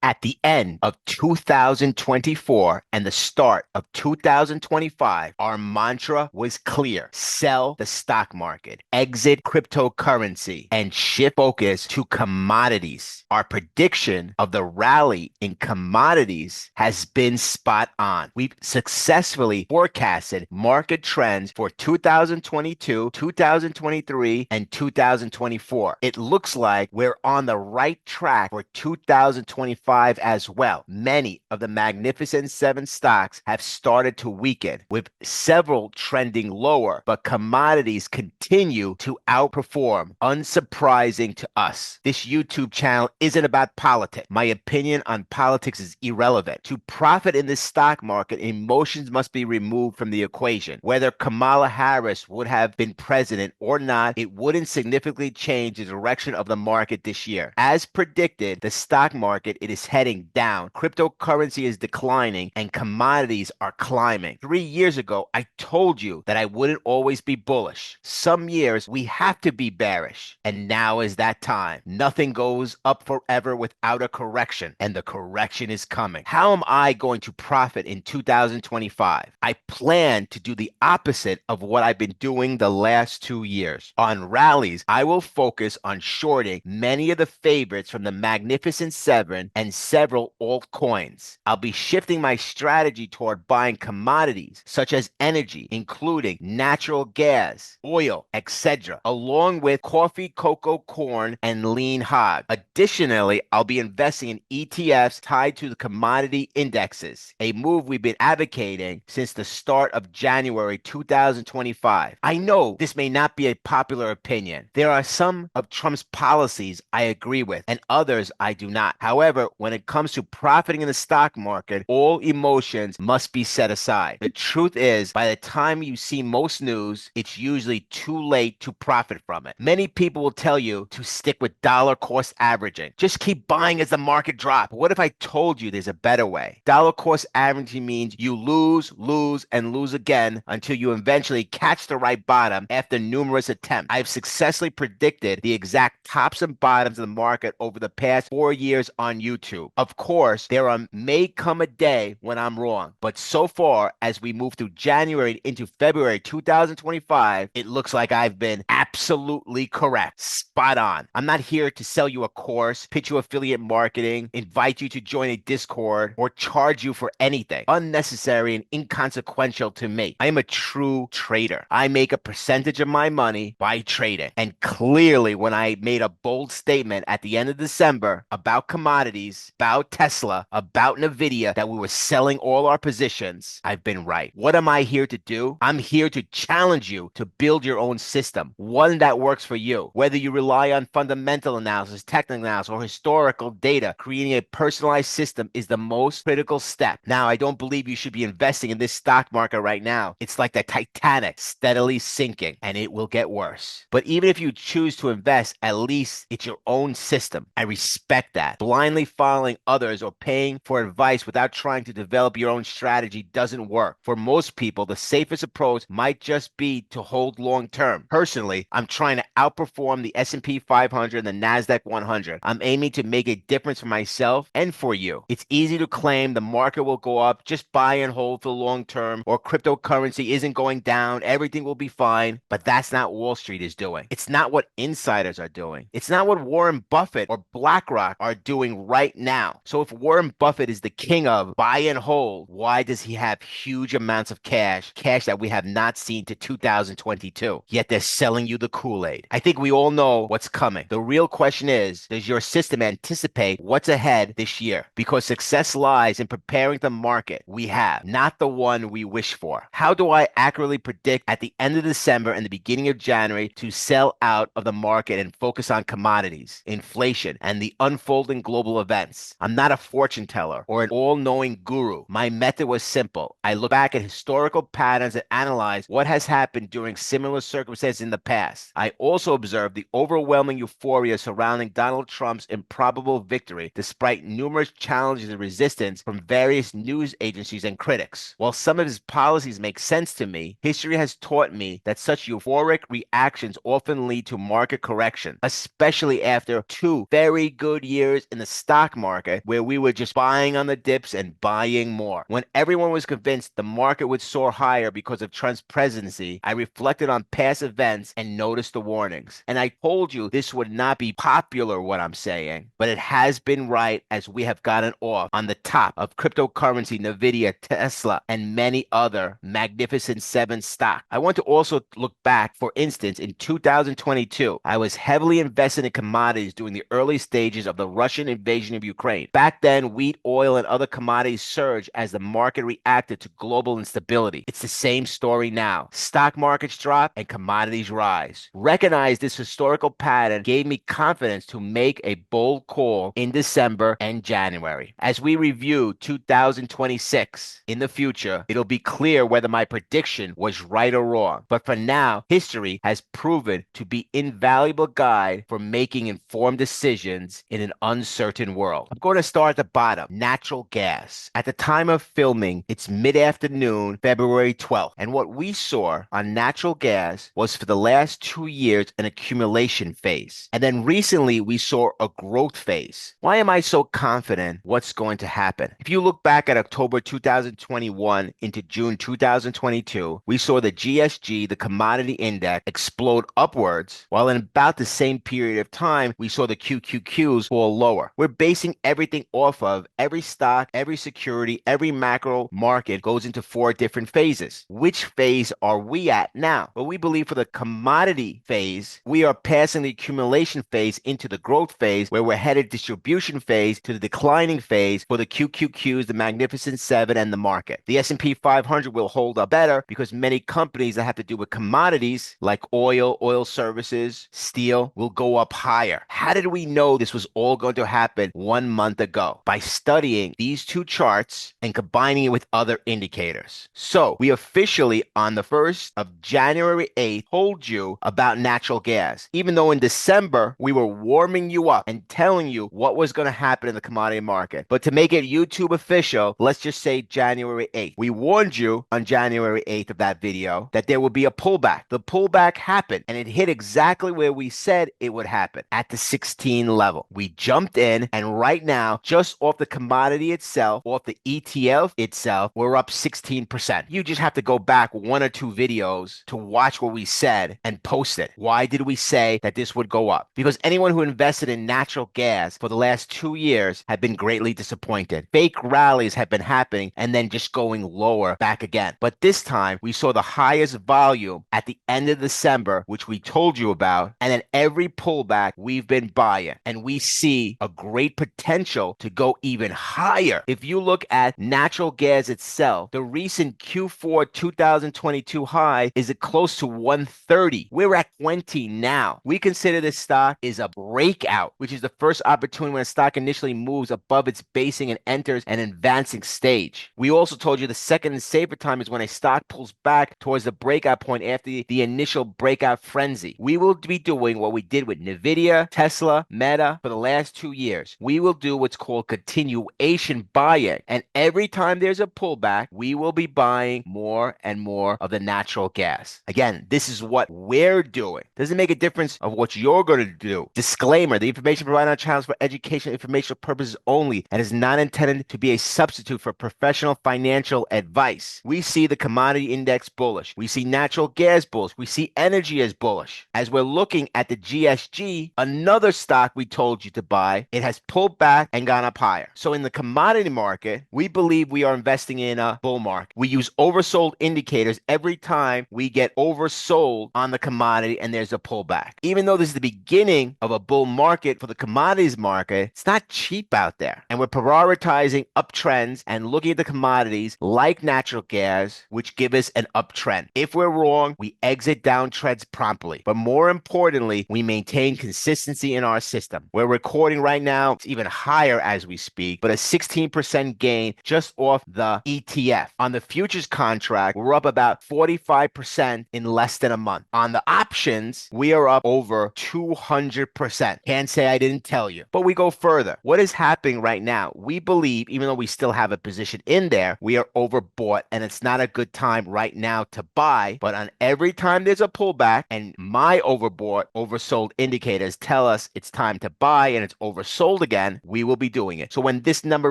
At the end of 2024 and the start of 2025, our mantra was clear. Sell the stock market, exit cryptocurrency, and shift focus to commodities. Our prediction of the rally in commodities has been spot on. We've successfully forecasted market trends for 2022, 2023, and 2024. It looks like we're on the right track for 2025 as well. Many of the Magnificent Seven stocks have started to weaken, with several trending lower, but commodities continue to outperform. Unsurprising to us. This YouTube channel isn't about politics. My opinion on politics is irrelevant. To profit in the stock market, emotions must be removed from the equation. Whether Kamala Harris would have been president or not, it wouldn't significantly change the direction of the market this year. As predicted, the stock market it is heading down. Cryptocurrency is declining and commodities are climbing. 3 years ago, I told you that I wouldn't always be bullish. Some years we have to be bearish, and now is that time. Nothing goes up forever without a correction, and the correction is coming. How am I going to profit in 2025? I plan to do the opposite of what I've been doing the last 2 years. On rallies, I will focus on shorting many of the favorites from the Magnificent Seven and several altcoins. I'll be shifting my strategy toward buying commodities such as energy, including natural gas, oil, etc., along with coffee, cocoa, corn, and lean hog. Additionally, I'll be investing in ETFs tied to the commodity indexes, a move we've been advocating since the start of January 2025. I know this may not be a popular opinion. There are some of Trump's policies I agree with, and others I do not. However, when it comes to profiting in the stock market, all emotions must be set aside. The truth is, by the time you see most news, it's usually too late to profit from it. Many people will tell you to stick with dollar cost averaging. Just keep buying as the market drops. What if I told you there's a better way? Dollar cost averaging means you lose, lose, and lose again until you eventually catch the right bottom after numerous attempts. I've successfully predicted the exact tops and bottoms of the market over the past 4 years on YouTube. Of course, may come a day when I'm wrong, but so far, as we move through January into February 2025, it looks like I've been absolutely correct. Spot on. I'm not here to sell you a course, pitch you affiliate marketing, invite you to join a Discord, or charge you for anything unnecessary and inconsequential to me. I am a true trader. I make a percentage of my money by trading. And clearly, when I made a bold statement at the end of December about commodities, about Tesla, about Nvidia, that we were selling all our positions, I've been right. What am I here to do? I'm here to challenge you to build your own system, one that works for you. Whether you rely on fundamental analysis, technical analysis, or historical data, creating a personalized system is the most critical step. Now, I don't believe you should be investing in this stock market right now. It's like the Titanic steadily sinking, and it will get worse. But even if you choose to invest, at least it's your own system. I respect that. Blindly following others or paying for advice without trying to develop your own strategy doesn't work. For most people, the safest approach might just be to hold long term. Personally, I'm trying to outperform the S&P 500 and the NASDAQ 100. I'm aiming to make a difference for myself and for you. It's easy to claim the market will go up, just buy and hold for the long term, or cryptocurrency isn't going down, everything will be fine. But that's not what Wall Street is doing. It's not what insiders are doing. It's not what Warren Buffett or BlackRock are doing right now. So if Warren Buffett is the king of buy and hold, why does he have huge amounts of cash that we have not seen to 2022? Yet they're selling you the Kool-Aid. I think we all know what's coming. The real question is, does your system anticipate what's ahead this year? Because success lies in preparing the market we have, not the one we wish for. How do I accurately predict at the end of December and the beginning of January to sell out of the market and focus on commodities, inflation, and the unfolding global events? I'm not a fortune teller or an all-knowing guru. My method was simple. I look back at historical patterns and analyze what has happened during similar circumstances in the past. I also observed the overwhelming euphoria surrounding Donald Trump's improbable victory, despite numerous challenges and resistance from various news agencies and critics. While some of his policies make sense to me, history has taught me that such euphoric reactions often lead to market correction, especially after 2 very good years in the stock stock market where we were just buying on the dips and buying more. When everyone was convinced the market would soar higher because of Trump's presidency, I reflected on past events and noticed the warnings. And I told you this would not be popular, what I'm saying, but it has been right as we have gotten off on the top of cryptocurrency, Nvidia, Tesla, and many other magnificent seven stock. I want to also look back. For instance, in 2022, I was heavily invested in commodities during the early stages of the Russian invasion of Ukraine. Back then, wheat, oil, and other commodities surged as the market reacted to global instability. It's the same story now. Stock markets drop and commodities rise. Recognize this historical pattern gave me confidence to make a bold call in December and January. As we review 2026 in the future, it'll be clear whether my prediction was right or wrong. But for now, history has proven to be invaluable guide for making informed decisions in an uncertain world. I'm going to start at the bottom. Natural gas. At the time of filming, it's mid-afternoon, February 12th. And what we saw on natural gas was for the last 2 years an accumulation phase. And then recently we saw a growth phase. Why am I so confident what's going to happen? If you look back at October 2021 into June 2022, we saw the GSG, the commodity index, explode upwards, while in about the same period of time, we saw the QQQs fall lower. We're basing everything off of every stock, every security, every macro market goes into 4 different phases. Which phase are we at now? Well, we believe for the commodity phase, we are passing the accumulation phase into the growth phase, where we're headed distribution phase to the declining phase for the QQQs, the Magnificent Seven, and the market. The S&P 500 will hold up better because many companies that have to do with commodities like oil, oil services, steel will go up higher. How did we know this was all going to happen 1 month ago? By studying these 2 charts and combining it with other indicators. So we officially on the 1st of January 8th told you about natural gas, even though in December we were warming you up and telling you what was going to happen in the commodity market. But to make it YouTube official, let's just say January 8th. We warned you on January 8th of that video that there would be a pullback. The pullback happened and it hit exactly where we said it would happen, at the 16 level. We jumped in, and right now, just off the commodity itself, off the ETF itself, we're up 16%. You just have to go back 1 or 2 videos to watch what we said and post it. Why did we say that this would go up? Because anyone who invested in natural gas for the last 2 years had been greatly disappointed. Fake rallies have been happening and then just going lower back again. But this time, we saw the highest volume at the end of December, which we told you about, and then every pullback we've been buying, and we see a great potential to go even higher. If you look at natural gas itself, the recent Q4 2022 high is close to 130. We're at 20 now. We consider this stock is a breakout, which is the first opportunity when a stock initially moves above its basing and enters an advancing stage. We also told you the second and safer time is when a stock pulls back towards the breakout point after the initial breakout frenzy. We will be doing what we did with Nvidia, Tesla, Meta for the last 2 years. We will do what's called continuation buying. And every time there's a pullback, we will be buying more and more of the natural gas. Again, this is what we're doing. Doesn't make a difference of what you're going to do. Disclaimer, the information provided on channels for educational informational purposes only and is not intended to be a substitute for professional financial advice. We see the commodity index bullish. We see natural gas bullish. We see energy as bullish. As we're looking at the GSG, another stock we told you to buy, it has pulled back and gone up higher. So in the commodity market, we believe we are investing in a bull market. We use oversold indicators every time we get oversold on the commodity and there's a pullback. Even though this is the beginning of a bull market for the commodities market, it's not cheap out there. And we're prioritizing uptrends and looking at the commodities like natural gas, which give us an uptrend. If we're wrong, we exit downtrends promptly. But more importantly, we maintain consistency in our system. We're recording right now, it's even higher as we speak, but a 16% gain just off the ETF. On the futures contract, we're up about 45% in less than a month. On the options, we are up over 200%. Can't say I didn't tell you. But we go further. What is happening right now? We believe, even though we still have a position in there, we are overbought and it's not a good time right now to buy. But on every time there's a pullback and my overbought, oversold indicators tell us it's time to buy and it's oversold again, again, we will be doing it. So when this number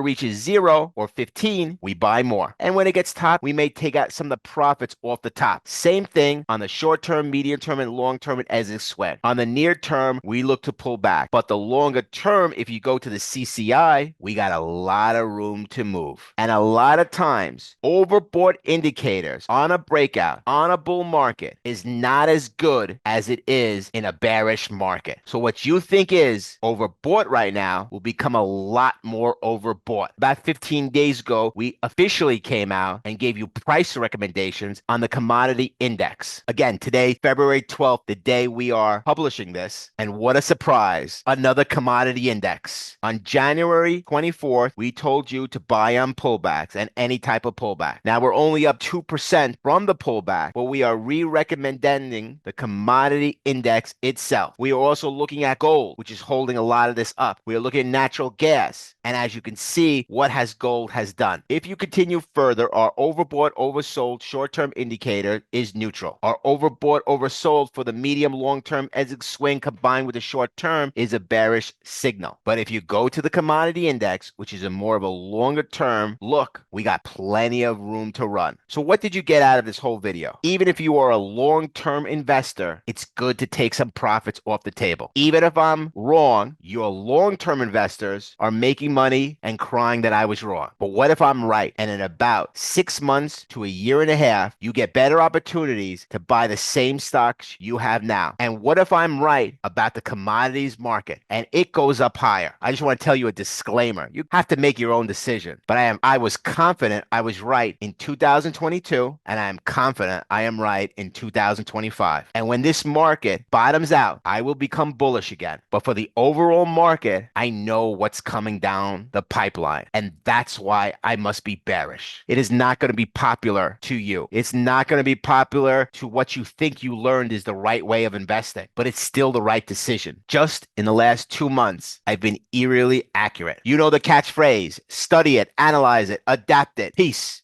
reaches 0 or 15, we buy more. And when it gets top, we may take out some of the profits off the top. Same thing on the short term, medium term, and long term as it swing. On the near term, we look to pull back. But the longer term, if you go to the CCI, we got a lot of room to move. And a lot of times, overbought indicators on a breakout, on a bull market, is not as good as it is in a bearish market. So what you think is overbought right now will become a lot more overbought. About 15 days ago, we officially came out and gave you price recommendations on the commodity index. Again, today, February 12th, the day we are publishing this. And what a surprise, another commodity index. On January 24th, we told you to buy on pullbacks and any type of pullback. Now we're only up 2% from the pullback, but we are re-recommending the commodity index itself. We are also looking at gold, which is holding a lot of this up. We are looking at natural gas. And as you can see, what has gold has done. If you continue further, our overbought, oversold short-term indicator is neutral. Our overbought, oversold for the medium, long-term as it swing combined with the short-term is a bearish signal. But if you go to the commodity index, which is a more of a longer-term look, we got plenty of room to run. So what did you get out of this whole video? Even if you are a long-term investor, it's good to take some profits off the table. Even if I'm wrong, your long-term investors are making money and crying that I was wrong. But what if I'm right? And in about 6 months to a year and a half, you get better opportunities to buy the same stocks you have now. And what if I'm right about the commodities market and it goes up higher? I just want to tell you a disclaimer. You have to make your own decision. But I was confident I was right in 2022, and I am confident I am right in 2025. And when this market bottoms out, I will become bullish again. But for the overall market, I know what's coming down the pipeline. And that's why I must be bearish. It is not going to be popular to you. It's not going to be popular to what you think you learned is the right way of investing, but it's still the right decision. Just in the last 2 months, I've been eerily accurate. You know the catchphrase, study it, analyze it, adapt it. Peace.